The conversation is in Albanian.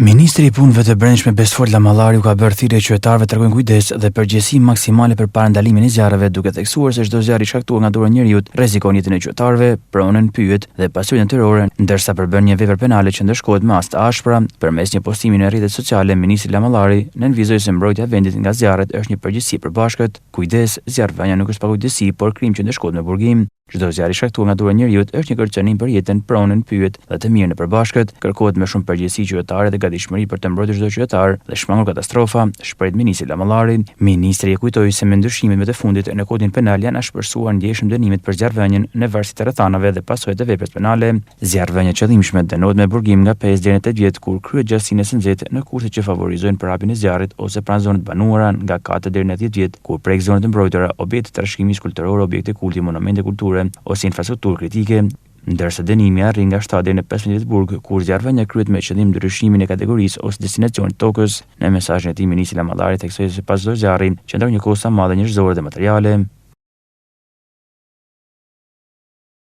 Ministri i Punëve të Brendshme Besfor Lamallari u ka bërë thirrje qytetarëve të tregojnë kujdes dhe përgjegjësi maksimale për parandalimin e zjarreve, duke theksuar se çdo zjarr i shkaktuar nga dura e njerëzit rrezikon jetën e qytetarëve, pronën, pyet dhe pasurinë natyrore, ndërsa përbën një vepër penale që ndëshkohet me as të ashpra. Përmes një postimi në rrjetet sociale, ministri Lamallari nënvizoi se mbrojtja e vendit nga zjarret është një përgjegjësi e përbashkët. Kujdes, zjarrvënia nuk është pakujdesi, por krim që ndëshkohet me burgim. Çdo zjarr i shkaktuar nga dura e njerëzit është një kërcënim për jetën, pronën, pyet dhe të mirën e përbashkët. Kërkohet me shumë përgjegjësi qytetare dhe gatishmëri për të mbrojtur çdo qytetar dhe shmangur katastrofa, shpreh ministri Lamallari. Ministri e kujtoi se me ndryshimet më të fundit në kodin penal janë ashpërsuar ndjeshëm dënimet për zjarrvënien në varësi të rrethanave dhe pasojat e veprës penale. Zjarrvënia qëllimshme dënohet me burgim nga 5 deri në 8 vjet kur kryet gjatësinë së nxehtë në kushte që favorizojnë përhapjen e zjarrit, ose pranë zonave të banuara nga 4 deri në 10 vjet kur prek zonat e mbrojtura, objekte trashëgimit kulturor, objekte kulti, monumente kulture ose infrastrukturë kritike, ndërsa dënimi arrin nga 7 deri në 15 vjet burg kur zjarrvënia kryet me qëllim ndryshimin e kategorisë ose destinacionit të tokës. Në mesazhin e tij, ministri Lamallari theksoi se pas çdo zjarri qëndron një kosta madhe njerëzore dhe materiale.